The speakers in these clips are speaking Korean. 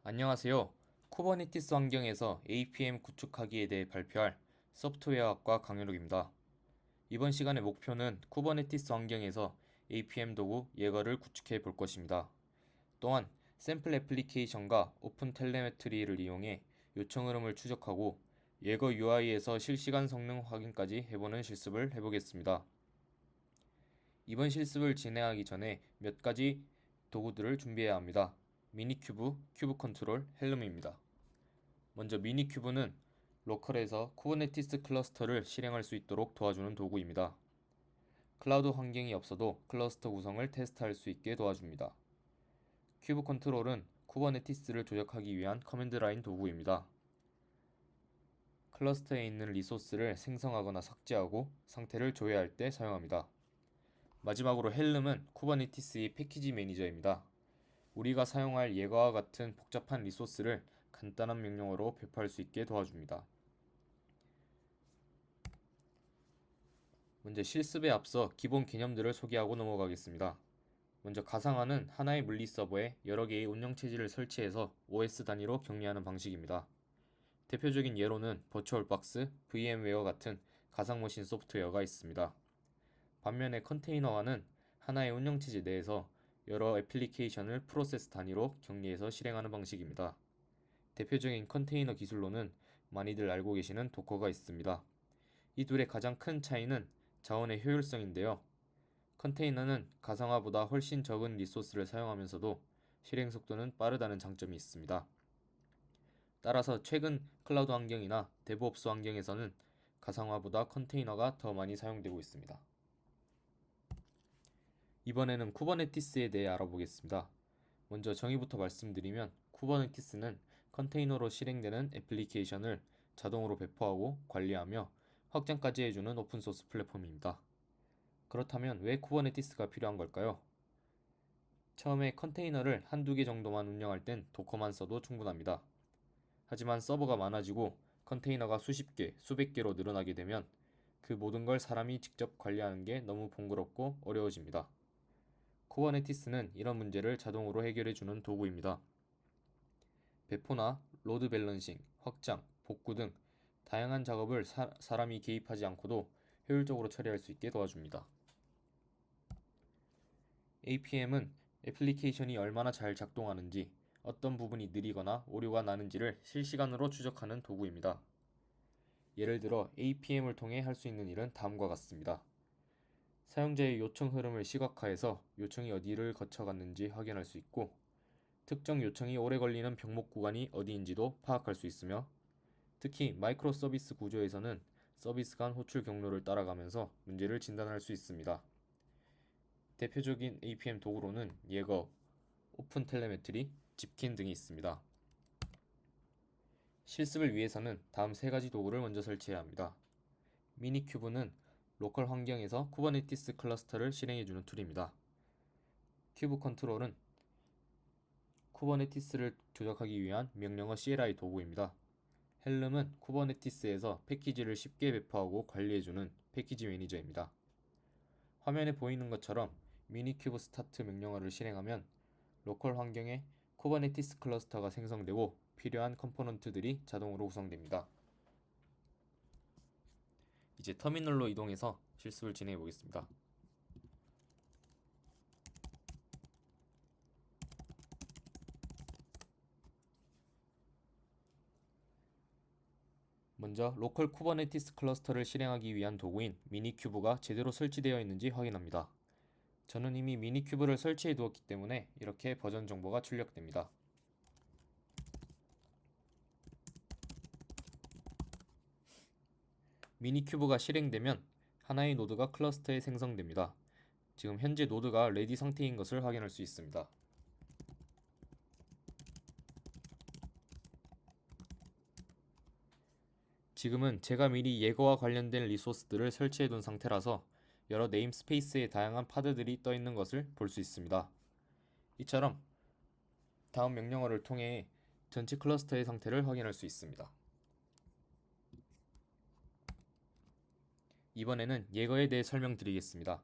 안녕하세요. 쿠버네티스 환경에서 APM 구축하기에 대해 발표할 소프트웨어학과 강윤욱입니다. 이번 시간의 목표는 쿠버네티스 환경에서 APM 도구 예거를 구축해 볼 것입니다. 또한 샘플 애플리케이션과 오픈 텔레메트리를 이용해 요청 흐름을 추적하고 예거 UI에서 실시간 성능 확인까지 해보는 실습을 해보겠습니다. 이번 실습을 진행하기 전에 몇 가지 도구들을 준비해야 합니다. 미니큐브, 큐브 컨트롤, 헬름입니다. 먼저 미니큐브는 로컬에서 쿠버네티스 클러스터를 실행할 수 있도록 도와주는 도구입니다. 클라우드 환경이 없어도 클러스터 구성을 테스트할 수 있게 도와줍니다. 큐브 컨트롤은 쿠버네티스를 조작하기 위한 커맨드 라인 도구입니다. 클러스터에 있는 리소스를 생성하거나 삭제하고 상태를 조회할 때 사용합니다. 마지막으로 헬름은 쿠버네티스의 패키지 매니저입니다. 우리가 사용할 예거와 같은 복잡한 리소스를 간단한 명령어로 배포할 수 있게 도와줍니다. 먼저 실습에 앞서 기본 개념들을 소개하고 넘어가겠습니다. 먼저 가상화는 하나의 물리 서버에 여러 개의 운영체제를 설치해서 OS 단위로 격리하는 방식입니다. 대표적인 예로는 버추얼박스, VM웨어 같은 가상머신 소프트웨어가 있습니다. 반면에 컨테이너화는 하나의 운영체제 내에서 여러 애플리케이션을 프로세스 단위로 격리해서 실행하는 방식입니다. 대표적인 컨테이너 기술로는 많이들 알고 계시는 도커가 있습니다. 이 둘의 가장 큰 차이는 자원의 효율성인데요. 컨테이너는 가상화보다 훨씬 적은 리소스를 사용하면서도 실행 속도는 빠르다는 장점이 있습니다. 따라서 최근 클라우드 환경이나 데브옵스 환경에서는 가상화보다 컨테이너가 더 많이 사용되고 있습니다. 이번에는 쿠버네티스에 대해 알아보겠습니다. 먼저 정의부터 말씀드리면 쿠버네티스는 컨테이너로 실행되는 애플리케이션을 자동으로 배포하고 관리하며 확장까지 해주는 오픈소스 플랫폼입니다. 그렇다면 왜 쿠버네티스가 필요한 걸까요? 처음에 컨테이너를 한두 개 정도만 운영할 땐 도커만 써도 충분합니다. 하지만 서버가 많아지고 컨테이너가 수십 개, 수백 개로 늘어나게 되면 그 모든 걸 사람이 직접 관리하는 게 너무 번거롭고 어려워집니다. 쿠버네티스는 이런 문제를 자동으로 해결해주는 도구입니다. 배포나 로드 밸런싱, 확장, 복구 등 다양한 작업을 사람이 개입하지 않고도 효율적으로 처리할 수 있게 도와줍니다. APM은 애플리케이션이 얼마나 잘 작동하는지, 어떤 부분이 느리거나 오류가 나는지를 실시간으로 추적하는 도구입니다. 예를 들어 APM을 통해 할 수 있는 일은 다음과 같습니다. 사용자의 요청 흐름을 시각화해서 요청이 어디를 거쳐갔는지 확인할 수 있고, 특정 요청이 오래 걸리는 병목 구간이 어디인지도 파악할 수 있으며, 특히 마이크로 서비스 구조에서는 서비스 간 호출 경로를 따라가면서 문제를 진단할 수 있습니다. 대표적인 APM 도구로는 예거, 오픈 텔레메트리, 집킨 등이 있습니다. 실습을 위해서는 다음 세 가지 도구를 먼저 설치해야 합니다. 미니큐브는 로컬 환경에서 쿠버네티스 클러스터를 실행해주는 툴입니다. 큐브 컨트롤은 쿠버네티스를 조작하기 위한 명령어 CLI 도구입니다. 헬름은 쿠버네티스에서 패키지를 쉽게 배포하고 관리해주는 패키지 매니저입니다. 화면에 보이는 것처럼 미니큐브 스타트 명령어를 실행하면 로컬 환경에 쿠버네티스 클러스터가 생성되고 필요한 컴포넌트들이 자동으로 구성됩니다. 이제 터미널로 이동해서 실습을 진행해 보겠습니다. 먼저 로컬 쿠버네티스 클러스터를 실행하기 위한 도구인 미니큐브가 제대로 설치되어 있는지 확인합니다. 저는 이미 미니큐브를 설치해 두었기 때문에 이렇게 버전 정보가 출력됩니다. 미니큐브가 실행되면 하나의 노드가 클러스터에 생성됩니다. 지금 현재 노드가 레디 상태인 것을 확인할 수 있습니다. 지금은 제가 미리 예거와 관련된 리소스들을 설치해 둔 상태라서 여러 네임스페이스의 다양한 파드들이 떠 있는 것을 볼 수 있습니다. 이처럼 다음 명령어를 통해 전체 클러스터의 상태를 확인할 수 있습니다. 이번에는 예거에 대해 설명드리겠습니다.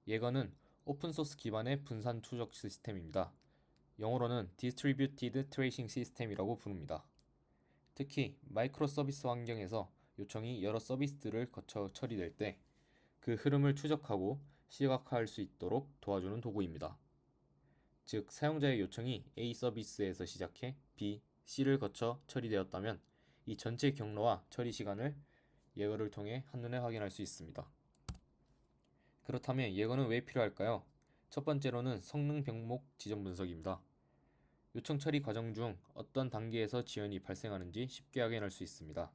예거는 오픈소스 기반의 분산 추적 시스템입니다. 영어로는 Distributed Tracing System이라고 부릅니다. 특히 마이크로 서비스 환경에서 요청이 여러 서비스들을 거쳐 처리될 때 그 흐름을 추적하고 시각화할 수 있도록 도와주는 도구입니다. 즉, 사용자의 요청이 A 서비스에서 시작해 B, C를 거쳐 처리되었다면 이 전체 경로와 처리 시간을 예거를 통해 한눈에 확인할 수 있습니다. 그렇다면 예거는 왜 필요할까요? 첫 번째로는 성능 병목 지점 분석입니다. 요청 처리 과정 중 어떤 단계에서 지연이 발생하는지 쉽게 확인할 수 있습니다.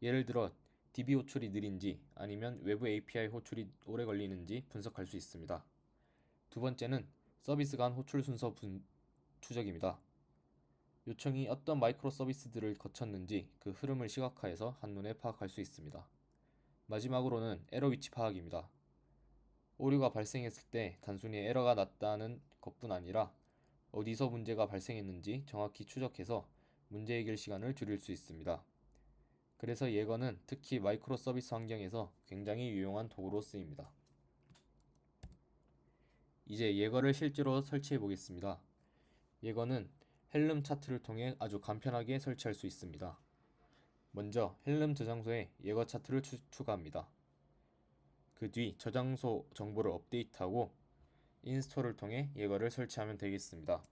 예를 들어 DB 호출이 느린지 아니면 외부 API 호출이 오래 걸리는지 분석할 수 있습니다. 두 번째는 서비스 간 호출 순서 추적입니다. 요청이 어떤 마이크로 서비스들을 거쳤는지 그 흐름을 시각화해서 한눈에 파악할 수 있습니다. 마지막으로는 에러 위치 파악입니다. 오류가 발생했을 때 단순히 에러가 났다는 것뿐 아니라 어디서 문제가 발생했는지 정확히 추적해서 문제 해결 시간을 줄일 수 있습니다. 그래서 예거는 특히 마이크로 서비스 환경에서 굉장히 유용한 도구로 쓰입니다. 이제 예거를 실제로 설치해 보겠습니다. 예거는 헬름 차트를 통해 아주 간편하게 설치할 수 있습니다. 먼저 헬름 저장소에 예거 차트를 추가합니다. 그 뒤 저장소 정보를 업데이트하고 인스톨을 통해 예거를 설치하면 되겠습니다.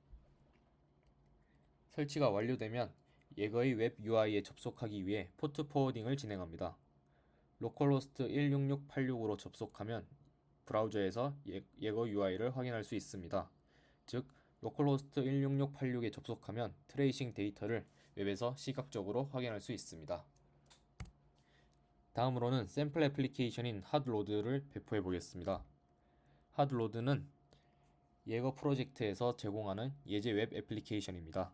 설치가 완료되면 예거의 웹 UI에 접속하기 위해 포트 포워딩을 진행합니다. 로컬호스트 16686으로 접속하면 브라우저에서 예거 UI를 확인할 수 있습니다. 즉, 로컬호스트 16686에 접속하면 트레이싱 데이터를 웹에서 시각적으로 확인할 수 있습니다. 다음으로는 샘플 애플리케이션인 핫로드를 배포해 보겠습니다. 핫로드는 예거 프로젝트에서 제공하는 예제 웹 애플리케이션입니다.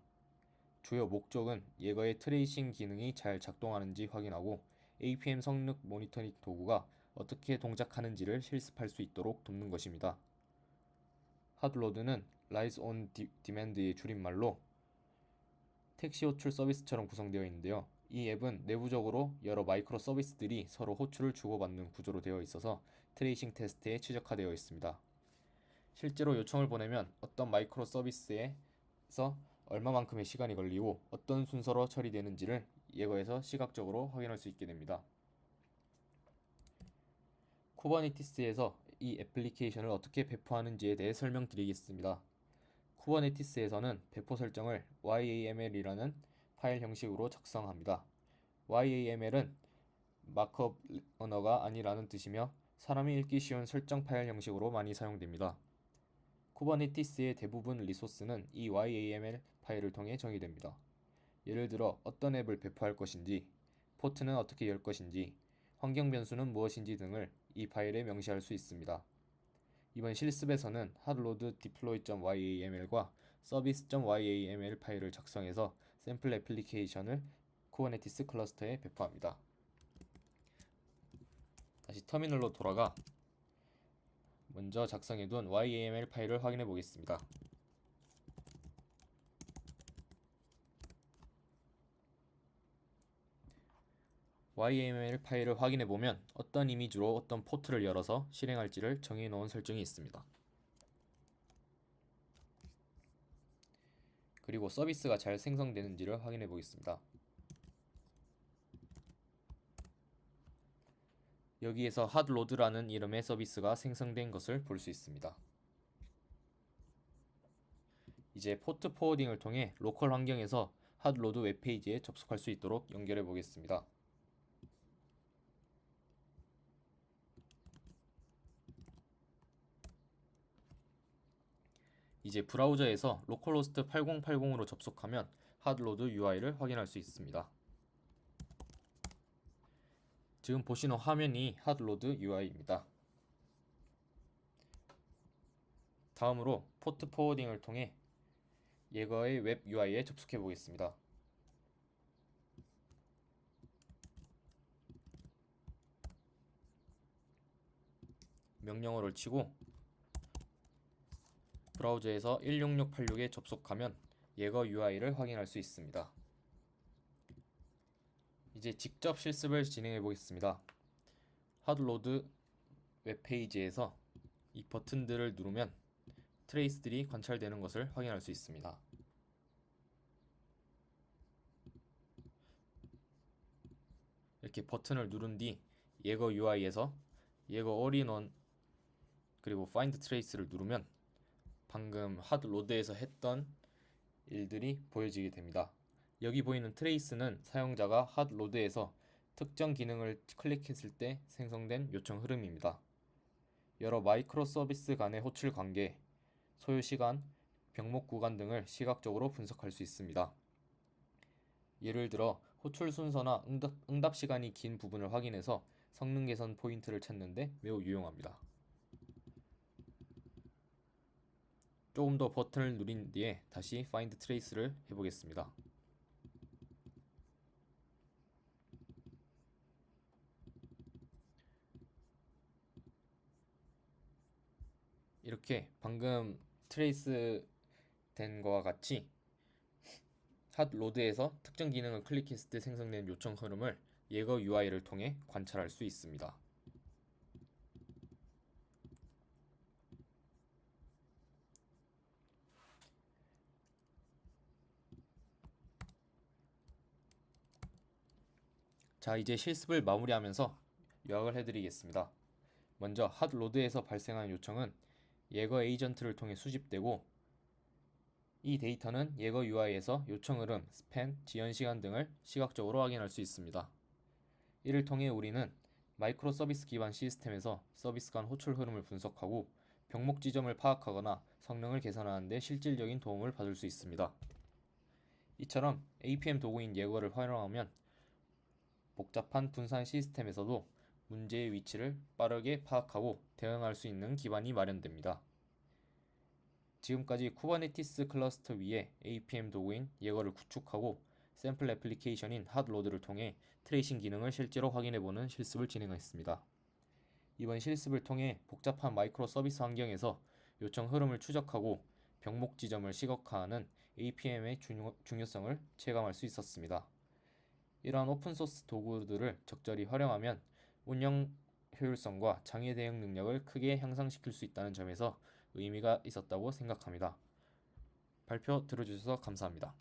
주요 목적은 예거의 트레이싱 기능이 잘 작동하는지 확인하고 APM 성능 모니터링 도구가 어떻게 동작하는지를 실습할 수 있도록 돕는 것입니다. 핫로드는 Rise on Demand의 줄임말로 택시 호출 서비스처럼 구성되어 있는데요. 이 앱은 내부적으로 여러 마이크로 서비스들이 서로 호출을 주고받는 구조로 되어 있어서 트레이싱 테스트에 최적화되어 있습니다. 실제로 요청을 보내면 어떤 마이크로 서비스에서 얼마만큼의 시간이 걸리고 어떤 순서로 처리되는지를 예거에서 시각적으로 확인할 수 있게 됩니다. 쿠버네티스에서 이 애플리케이션을 어떻게 배포하는지에 대해 설명드리겠습니다. 쿠버네티스에서는 배포 설정을 YAML이라는 파일 형식으로 작성합니다. YAML은 마크업 언어가 아니라는 뜻이며 사람이 읽기 쉬운 설정 파일 형식으로 많이 사용됩니다. 쿠버네티스의 대부분 리소스는 이 YAML 파일을 통해 정의됩니다. 예를 들어 어떤 앱을 배포할 것인지, 포트는 어떻게 열 것인지, 환경 변수는 무엇인지 등을 이 파일에 명시할 수 있습니다. 이번 실습에서는 핫로드 deploy.yaml과 service.yaml 파일을 작성해서 샘플 애플리케이션을 쿠버네티스 클러스터에 배포합니다. 다시 터미널로 돌아가 먼저 작성해둔 YAML 파일을 확인해 보겠습니다. YAML 파일을 확인해 보면 어떤 이미지로 어떤 포트를 열어서 실행할지를 정해 놓은 설정이 있습니다. 그리고 서비스가 잘 생성되는지를 확인해 보겠습니다. 여기에서 핫로드라는 이름의 서비스가 생성된 것을 볼 수 있습니다. 이제 포트 포워딩을 통해 로컬 환경에서 핫로드 웹페이지에 접속할 수 있도록 연결해 보겠습니다. 이제 브라우저에서 로컬호스트 8080으로 접속하면 핫로드 UI를 확인할 수 있습니다. 지금 보시는 화면이 핫로드 UI입니다. 다음으로 포트 포워딩을 통해 예거의 웹 UI에 접속해 보겠습니다. 명령어를 치고 브라우저에서 16686에 접속하면 예거 UI를 확인할 수 있습니다. 이제 직접 실습을 진행해 보겠습니다. 핫로드 웹페이지에서 이 버튼들을 누르면 트레이스들이 관찰되는 것을 확인할 수 있습니다. 이렇게 버튼을 누른 뒤 예거 UI에서 예거 올인원 그리고 Find Trace를 누르면 방금 핫 로드에서 했던 일들이 보여지게 됩니다. 여기 보이는 트레이스는 사용자가 핫 로드에서 특정 기능을 클릭했을 때 생성된 요청 흐름입니다. 여러 마이크로 서비스 간의 호출 관계, 소요 시간, 병목 구간 등을 시각적으로 분석할 수 있습니다. 예를 들어 호출 순서나 응답 시간이 긴 부분을 확인해서 성능 개선 포인트를 찾는데 매우 유용합니다. 조금 더 버튼을 누린 뒤에 다시 Find Trace를 해보겠습니다. 이렇게 방금 트레이스 된 거와 같이 핫 로드에서 특정 기능을 클릭했을 때 생성된 요청 흐름을 예거 UI를 통해 관찰할 수 있습니다. 자, 이제 실습을 마무리하면서 요약을 해드리겠습니다. 먼저 핫 로드에서 발생한 요청은 예거 에이전트를 통해 수집되고 이 데이터는 예거 UI에서 요청 흐름, 스팬, 지연 시간 등을 시각적으로 확인할 수 있습니다. 이를 통해 우리는 마이크로 서비스 기반 시스템에서 서비스 간 호출 흐름을 분석하고 병목 지점을 파악하거나 성능을 개선하는 데 실질적인 도움을 받을 수 있습니다. 이처럼 APM 도구인 예거를 활용하면 복잡한 분산 시스템에서도 문제의 위치를 빠르게 파악하고 대응할 수 있는 기반이 마련됩니다. 지금까지 쿠버네티스 클러스터 위에 APM 도구인 예거를 구축하고 샘플 애플리케이션인 핫로드를 통해 트레이싱 기능을 실제로 확인해보는 실습을 진행했습니다. 이번 실습을 통해 복잡한 마이크로 서비스 환경에서 요청 흐름을 추적하고 병목 지점을 시각화하는 APM의 중요성을 체감할 수 있었습니다. 이러한 오픈소스 도구들을 적절히 활용하면 운영 효율성과 장애 대응 능력을 크게 향상시킬 수 있다는 점에서 의미가 있었다고 생각합니다. 발표 들어주셔서 감사합니다.